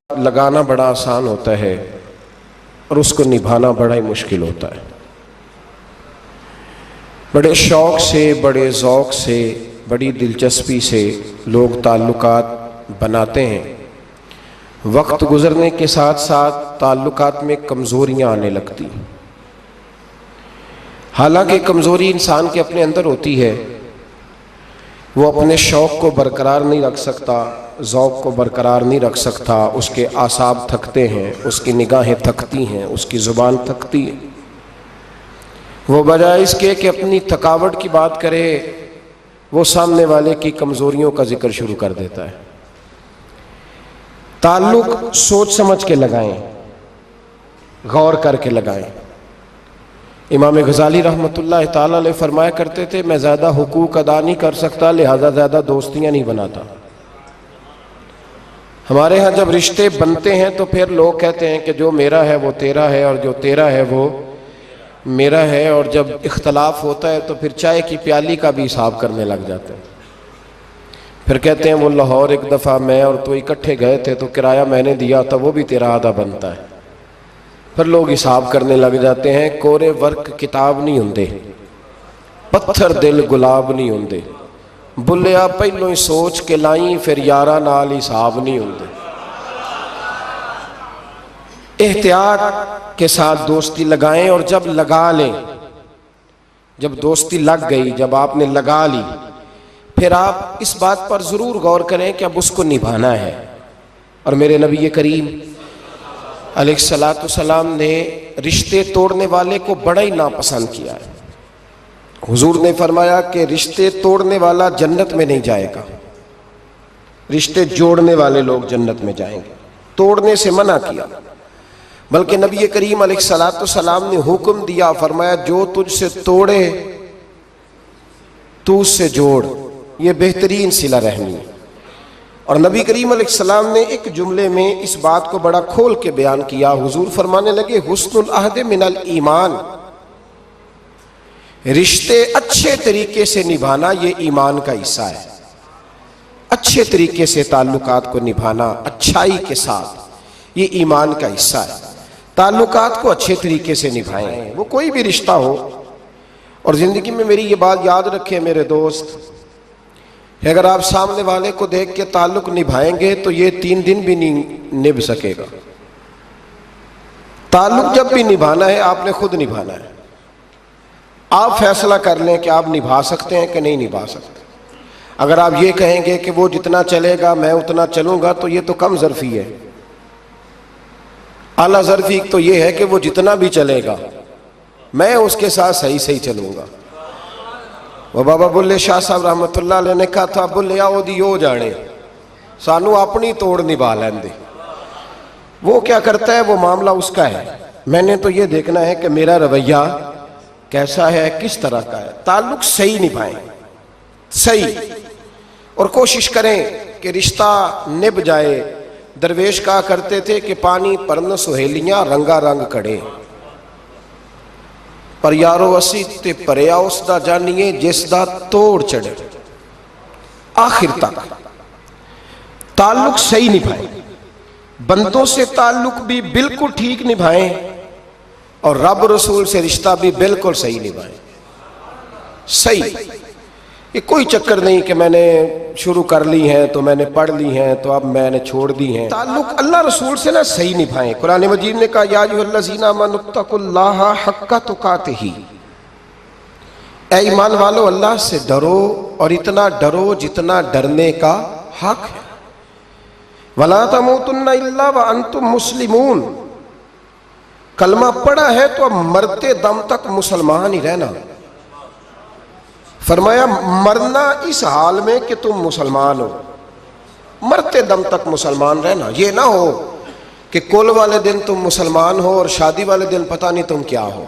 لگانا بڑا آسان ہوتا ہے اور اس کو نبھانا بڑا ہی مشکل ہوتا ہے۔ بڑے شوق سے، بڑے ذوق سے، بڑی دلچسپی سے لوگ تعلقات بناتے ہیں۔ وقت گزرنے کے ساتھ ساتھ تعلقات میں کمزوریاں آنے لگتی ہیں۔ حالانکہ کمزوری انسان کے اپنے اندر ہوتی ہے، وہ اپنے شوق کو برقرار نہیں رکھ سکتا، ذوق کو برقرار نہیں رکھ سکتا، اس کے اعصاب تھکتے ہیں، اس کی نگاہیں تھکتی ہیں، اس کی زبان تھکتی ہے۔ وہ بجائے اس کے کہ اپنی تھکاوٹ کی بات کرے، وہ سامنے والے کی کمزوریوں کا ذکر شروع کر دیتا ہے۔ تعلق سوچ سمجھ کے لگائیں، غور کر کے لگائیں۔ امام غزالی رحمۃ اللہ تعالی علیہ فرمایا کرتے تھے، میں زیادہ حقوق ادا نہیں کر سکتا، لہذا زیادہ دوستیاں نہیں بناتا۔ ہمارے ہاں جب رشتے بنتے ہیں تو پھر لوگ کہتے ہیں کہ جو میرا ہے وہ تیرا ہے اور جو تیرا ہے وہ میرا ہے، اور جب اختلاف ہوتا ہے تو پھر چائے کی پیالی کا بھی حساب کرنے لگ جاتے ہیں۔ پھر کہتے ہیں وہ لاہور ایک دفعہ میں اور تو اکٹھے گئے تھے تو کرایہ میں نے دیا تھا، وہ بھی تیرا آدھا بنتا ہے۔ پھر لوگ حساب کرنے لگ جاتے ہیں۔ کورے ورک کتاب نہیں ہوندے، پتھر دل گلاب نہیں ہوندے، بلیا پہلو ہی سوچ کے لائیں، پھر یارہ نال حساب نہیں ہوندے۔ احتیاط کے ساتھ دوستی لگائیں، اور جب لگا لیں، جب دوستی لگ گئی، جب آپ نے لگا لی، پھر آپ اس بات پر ضرور غور کریں کہ اب اس کو نبھانا ہے۔ اور میرے نبی کریم علیہ السلام نے رشتے توڑنے والے کو بڑا ہی ناپسند کیا ہے۔ حضور نے فرمایا کہ رشتے توڑنے والا جنت میں نہیں جائے گا، رشتے جوڑنے والے لوگ جنت میں جائیں گے۔ توڑنے سے منع کیا، بلکہ نبی کریم علیہ السلام نے حکم دیا، فرمایا جو تجھ سے توڑے تو اس سے جوڑ، یہ بہترین صلہ رحمی ہے۔ اور نبی کریم علیہ السلام نے ایک جملے میں اس بات کو بڑا کھول کے بیان کیا۔ حضور فرمانے لگے، حسن العہد من الایمان، رشتے اچھے طریقے سے نبھانا یہ ایمان کا حصہ ہے۔ اچھے طریقے سے تعلقات کو نبھانا اچھائی کے ساتھ، یہ ایمان کا حصہ ہے۔ تعلقات کو اچھے طریقے سے نبھائیں، وہ کوئی بھی رشتہ ہو۔ اور زندگی میں میری یہ بات یاد رکھیں میرے دوست، کہ اگر آپ سامنے والے کو دیکھ کے تعلق نبھائیں گے تو یہ 3 دن بھی نہیں نبھ سکے گا۔ تعلق جب بھی نبھانا ہے آپ نے خود نبھانا ہے۔ آپ فیصلہ کر لیں کہ آپ نبھا سکتے ہیں کہ نہیں نبھا سکتے۔ اگر آپ یہ کہیں گے کہ وہ جتنا چلے گا میں اتنا چلوں گا تو یہ تو کم ظرفی ہے۔ اعلیٰ ظرفی تو یہ ہے کہ وہ جتنا بھی چلے گا میں اس کے ساتھ صحیح چلوں گا۔ وہ بابا بلے شاہ صاحب رحمۃ اللہ علیہ نے کہا تھا، بلیا وہ دی ہو جانے، سانو اپنی توڑ نبھا لین دے۔ وہ کیا کرتا ہے وہ معاملہ اس کا ہے، میں نے تو یہ دیکھنا ہے کہ میرا رویہ کیسا ہے، کس طرح کا ہے۔ تعلق صحیح نبھائیں، صحیح، اور کوشش کریں کہ رشتہ نبھ جائے۔ درویش کہا کرتے تھے کہ پانی پرن سہیلیاں رنگا رنگ کڑے، پر یارو اسی تے پریا اس دا جانیے جس دا توڑ چڑھے۔ آخر تک تعلق صحیح نبھائیں، بندوں سے تعلق بھی بالکل ٹھیک نبھائیں، اور رب رسول سے رشتہ بھی بالکل صحیح نبھائیں۔ صحیح، یہ کوئی چکر نہیں کہ میں نے شروع کر لی ہیں تو میں نے پڑھ لی ہیں تو اب میں نے چھوڑ دی ہیں۔ تعلق اللہ رسول سے نہ صحیح نبھائیں۔ قرآن مجید نے کہا، یا ایھا الذین آمنوا اتقوا اللہ حق تقاتہ، اے ایمان والو اللہ سے ڈرو، اور اتنا ڈرو جتنا ڈرنے کا حق ہے۔ ولا تموتن الا وانتم مسلمون، کلمہ پڑھا ہے تو اب مرتے دم تک مسلمان ہی رہنا۔ فرمایا مرنا اس حال میں کہ تم مسلمان ہو، مرتے دم تک مسلمان رہنا۔ یہ نہ ہو کہ کل والے دن تم مسلمان ہو اور شادی والے دن پتہ نہیں تم کیا ہو۔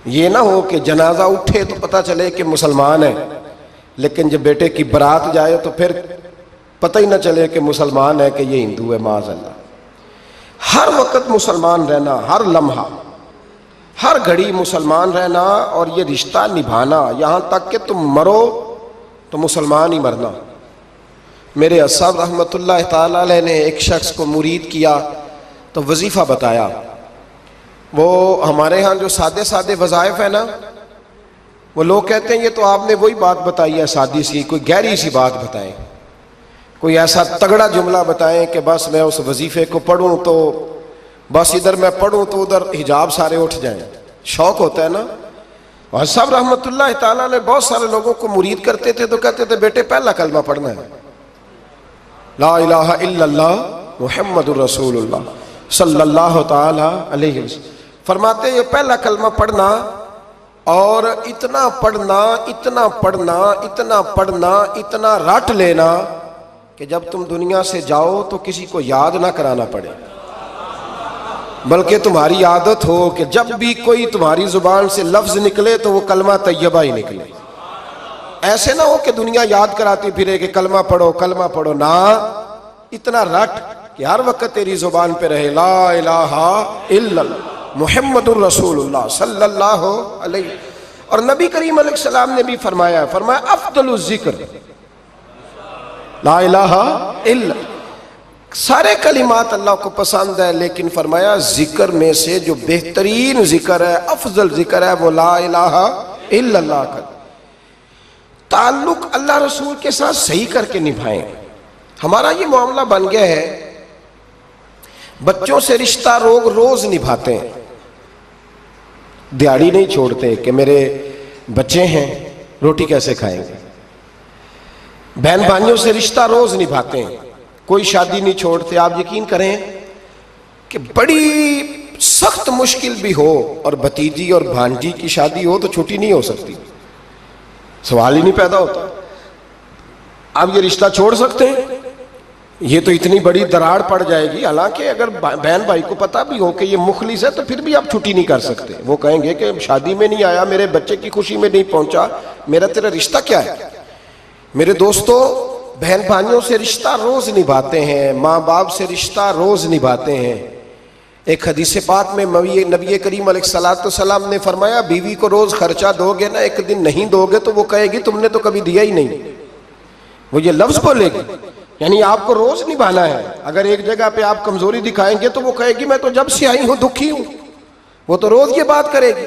یہ نہ ہو کہ جنازہ اٹھے تو پتہ چلے کہ مسلمان ہے، لیکن جب بیٹے کی برات جائے تو پھر پتہ ہی نہ چلے کہ مسلمان ہے کہ یہ ہندو ہے، معاذ اللہ۔ ہر وقت مسلمان رہنا، ہر لمحہ، ہر گھڑی مسلمان رہنا، اور یہ رشتہ نبھانا، یہاں تک کہ تم مرو تو مسلمان ہی مرنا۔ میرے صاحب رحمۃ اللہ تعالی علیہ نے ایک شخص کو مرید کیا تو وظیفہ بتایا. وہ ہمارے ہاں جو سادے سادے وظائف ہیں نا، وہ لوگ کہتے ہیں یہ تو آپ نے وہی بات بتائی ہے سادی سی، کوئی گہری سی بات بتائیں، کوئی ایسا تگڑا جملہ بتائیں کہ بس میں اس وظیفے کو پڑھوں تو بس ادھر میں پڑھوں تو ادھر حجاب سارے اٹھ جائیں. شوق ہوتا ہے نا. اور صاحب رحمۃ اللہ تعالیٰ نے بہت سارے لوگوں کو مرید کرتے تھے تو کہتے تھے بیٹے پہلا کلمہ پڑھنا ہے، لا الہ الا اللہ محمد الرسول اللہ صلی اللہ تعالی علیہ وسلم. فرماتے یہ پہلا کلمہ پڑھنا اور اتنا پڑھنا اتنا پڑھنا اتنا پڑھنا اتنا رٹ لینا کہ جب تم دنیا سے جاؤ تو کسی کو یاد نہ کرانا پڑے، بلکہ تمہاری عادت ہو کہ جب بھی کوئی تمہاری زبان سے لفظ نکلے تو وہ کلمہ طیبہ ہی نکلے. ایسے نہ ہو کہ دنیا یاد کراتی پھرے کہ کلمہ پڑھو نہ، اتنا رٹ کہ ہر وقت تیری زبان پہ رہے لا الہ الا اللہ محمد الرسول اللہ صلی اللہ علیہ. اور نبی کریم علیہ السلام نے بھی فرمایا افضل الذکر لا الہ الا. سارے کلمات اللہ کو پسند ہے، لیکن فرمایا ذکر میں سے جو بہترین ذکر ہے، افضل ذکر ہے، وہ لا الہ الا اللہ کا. تعلق اللہ رسول کے ساتھ صحیح کر کے نبھائیں. ہمارا یہ معاملہ بن گیا ہے، بچوں سے رشتہ روز نبھاتے ہیں، دیہڑی نہیں چھوڑتے کہ میرے بچے ہیں روٹی کیسے کھائیں گے. بہن بھائیوں سے رشتہ روز نبھاتے ہیں، کوئی شادی نہیں چھوڑتے. آپ یقین کریں کہ بڑی سخت مشکل بھی ہو اور بھتیجی اور بھانجی کی شادی ہو تو چھٹی نہیں ہو سکتی، سوال ہی نہیں پیدا ہوتا. آپ یہ رشتہ چھوڑ سکتے ہیں؟ یہ تو اتنی بڑی دراڑ پڑ جائے گی. حالانکہ اگر بہن بھائی کو پتا بھی ہو کہ یہ مخلص ہے تو پھر بھی آپ چھٹی نہیں کر سکتے. وہ کہیں گے کہ شادی میں نہیں آیا، میرے بچے کی خوشی میں نہیں پہنچا، میرا تیرا رشتہ کیا ہے. میرے دوستو، بہن بھائیوں سے رشتہ روز نبھاتے ہیں، ماں باپ سے رشتہ روز نبھاتے ہیں. ایک حدیث پاک میں نبی کریم علیہ الصلوۃ والسلام نے فرمایا بیوی کو روز خرچہ دو گے نا، ایک دن نہیں دو گے تو وہ کہے گی تم نے تو کبھی دیا ہی نہیں. وہ یہ لفظ بولے گی، یعنی آپ کو روز نبھانا ہے. اگر ایک جگہ پہ آپ کمزوری دکھائیں گے تو وہ کہے گی میں تو جب سے آئی ہوں دکھی ہوں. وہ تو روز یہ بات کرے گی.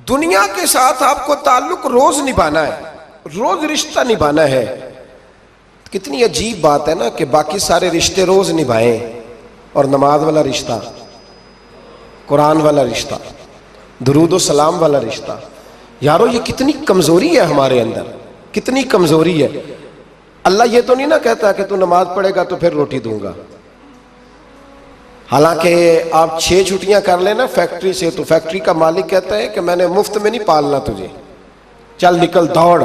دنیا کے ساتھ آپ کو تعلق روز نبھانا ہے، روز رشتہ نبھانا ہے. کتنی عجیب بات ہے نا کہ باقی سارے رشتے روز نبھائیں اور نماز والا رشتہ، قرآن والا رشتہ، درود و سلام والا رشتہ. یارو یہ کتنی کمزوری ہے ہمارے اندر، کتنی کمزوری ہے. اللہ یہ تو نہیں نہ کہتا کہ تو نماز پڑھے گا تو پھر روٹی دوں گا. حالانکہ آپ 6 چھٹیاں کر لینا فیکٹری سے تو فیکٹری کا مالک کہتا ہے کہ میں نے مفت میں نہیں پالنا تجھے، چل نکل دوڑ.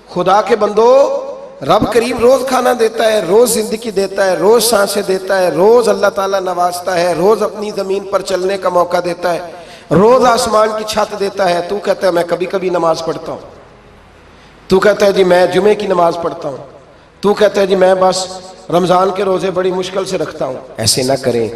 خدا کے بندو، رب کریم روز کھانا دیتا ہے، روز زندگی دیتا ہے، روز سانسیں دیتا ہے، روز اللہ تعالیٰ نوازتا ہے، روز اپنی زمین پر چلنے کا موقع دیتا ہے، روز آسمان کی چھت دیتا ہے. تو کہتا ہے میں کبھی کبھی نماز پڑھتا ہوں، تو کہتا ہے جی میں جمعے کی نماز پڑھتا ہوں، تو کہتا ہے جی میں بس رمضان کے روزے بڑی مشکل سے رکھتا ہوں. ایسے نہ کریں.